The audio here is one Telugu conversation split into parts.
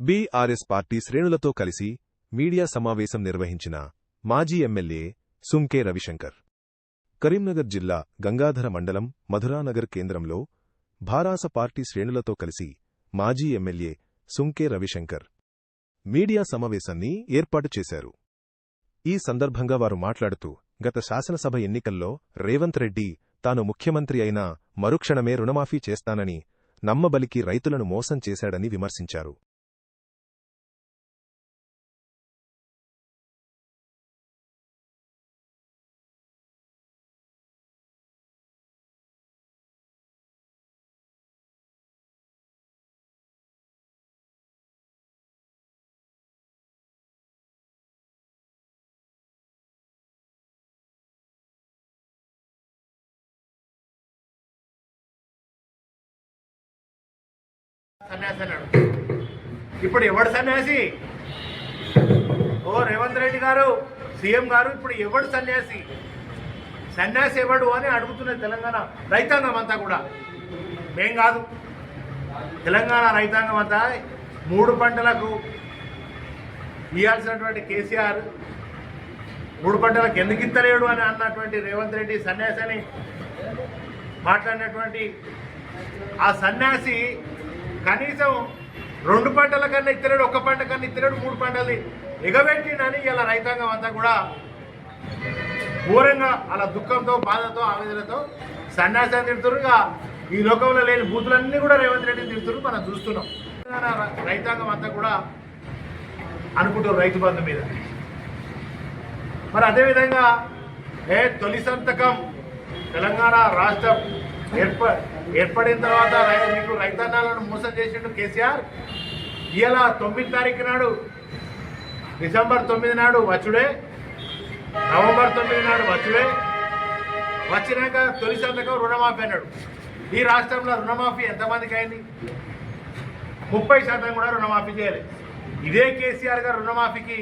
బీఆర్ఎస్ పార్టీ శ్రేణులతో కలిసి మీడియా సమావేశం నిర్వహించిన మాజీ ఎమ్మెల్యే సుంకే రవిశంకర్. కరీంనగర్ జిల్లా గంగాధర మండలం మధురానగర్ కేంద్రంలో భారాస పార్టీ శ్రేణులతో కలిసి మాజీ ఎమ్మెల్యే సుంకే రవిశంకర్ మీడియా సమావేశాన్ని ఏర్పాటు చేశారు. ఈ సందర్భంగా వారు మాట్లాడుతూ, గత శాసనసభ ఎన్నికల్లో రేవంత్ రెడ్డి తాను ముఖ్యమంత్రి అయినా మరుక్షణమే రుణమాఫీ చేస్తానని నమ్మబలికి రైతులను మోసం చేశాడని విమర్శించారు. సన్యాసి అన్నాడు. ఇప్పుడు ఎవడు సన్యాసి? ఓ రేవంత్ రెడ్డి గారు, సీఎం గారు, ఇప్పుడు ఎవడు సన్యాసి? సన్యాసి ఎవడు అని అడుగుతున్నది తెలంగాణ రైతాంగం అంతా కూడా. మేం కాదు, తెలంగాణ రైతాంగం అంతా 3 పంటలకు ఇవ్వాల్సినటువంటి కేసీఆర్ 3 పంటలకు ఎందుకు ఇస్తలేడు అని అన్నటువంటి రేవంత్ రెడ్డి సన్యాసి అని మాట్లాడినటువంటి ఆ సన్యాసి కనీసం 2 పంటల కన్నా ఇత్తలేడు, 1 పంట కన్నా ఇత్తలేడు, 3 పంటలు ఎగబెట్టిండని ఇలా రైతాంగం అంతా కూడా ఘోరంగా అలా దుఃఖంతో, బాధతో, ఆవేదనతో సన్యాసాన్ని తిడుతున్నారు. ఈ లోకంలో లేని బూతులన్నీ కూడా రేవంత్ రెడ్డిని తిడుతున్నారు, మనం చూస్తున్నాం. రైతాంగం అంతా కూడా అనుకుంటారు రైతు బంధు మీద. మరి అదేవిధంగా తొలి సంతకం తెలంగాణ రాష్ట్రం ఏర్పడిన తర్వాత మీకు రైతన్నాలను మోసం చేసిండు కేసీఆర్. ఇవాళ 9 తారీఖు నాడు, డిసెంబర్ 9 నాడు వచ్చుడే, నవంబర్ 9 నాడు వచ్చుడే, వచ్చినాక తొలి సంతకం రుణమాఫీ అన్నాడు. ఈ రాష్ట్రంలో రుణమాఫీ ఎంతమందికి అయింది? 30% కూడా రుణమాఫీ చేయాలి. ఇదే కేసీఆర్ గారు రుణమాఫీకి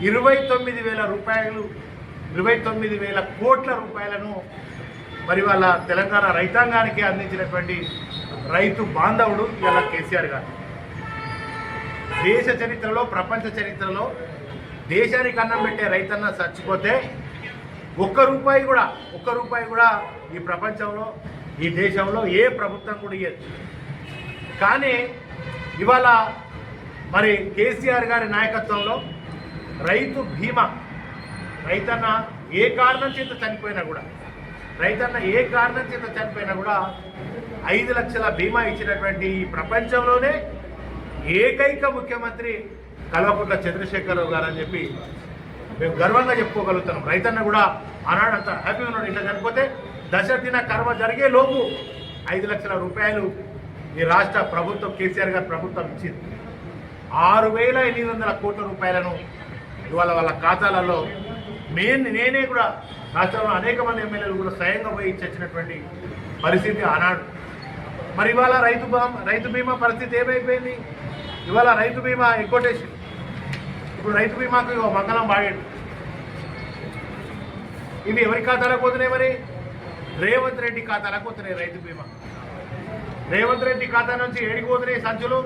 29,000 రూపాయలు, 29,000 కోట్ల రూపాయలను మరి వాళ్ళ తెలంగాణ రైతాంగానికి అందించినటువంటి రైతు బాంధవుడు ఇలా కేసీఆర్ గారు. దేశ చరిత్రలో, ప్రపంచ చరిత్రలో దేశానికి అన్నం పెట్టే రైతన్న చచ్చిపోతే ఒక్క రూపాయి కూడా ఈ ప్రపంచంలో, ఈ దేశంలో ఏ ప్రభుత్వం కూడా ఇయ్యదు. కానీ ఇవాళ మరి కేసీఆర్ గారి నాయకత్వంలో రైతు బీమా, రైతన్న ఏ కారణం చేత చనిపోయినా కూడా 5 లక్షల బీమా ఇచ్చినటువంటి ఈ ప్రపంచంలోనే ఏకైక ముఖ్యమంత్రి కల్వకుంట్ల చంద్రశేఖరరావు గారు అని చెప్పి మేము గర్వంగా చెప్పుకోగలుగుతున్నాం. రైతన్న కూడా ఆనాడు అంత హ్యాపీగా ఉన్నాడు. ఇట్లా చనిపోతే దశదిన కర్మ జరిగే లోపు 5 లక్షల రూపాయలు ఈ రాష్ట్ర ప్రభుత్వం, కేసీఆర్ గారి ప్రభుత్వం ఇచ్చింది. 6,800 కోట్ల రూపాయలను ఇవాళ వాళ్ళ ఖాతాలలో నేనే కూడా రాష్ట్రంలో అనేక మంది ఎమ్మెల్యేలు కూడా స్వయంగా పోయి ఇచ్చినటువంటి పరిస్థితి ఆనాడు. మరి ఇవాళ రైతు బీమా పరిస్థితి ఏమైపోయింది? ఇవాళ రైతు బీమా ఎగ్గొట్టేసి, ఇప్పుడు రైతు బీమాకు మంగళం బాగాడు. ఇవి ఎవరి ఖాతాలకు పోతున్నాయి? మరి రేవంత్ రెడ్డి ఖాతాలకు పోతున్నాయి రైతు బీమా. రేవంత్ రెడ్డి ఖాతా నుంచి ఏడికి పోతున్నాయి సంచులు?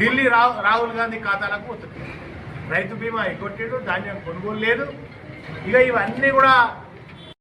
ఢిల్లీ రాహుల్ గాంధీ ఖాతాలకు పోతున్నాయి. రైతు బీమా ఎగ్గొట్టాడు, ధాన్యం కొనుగోలు లేదు. ఇక ఇవన్నీ కూడా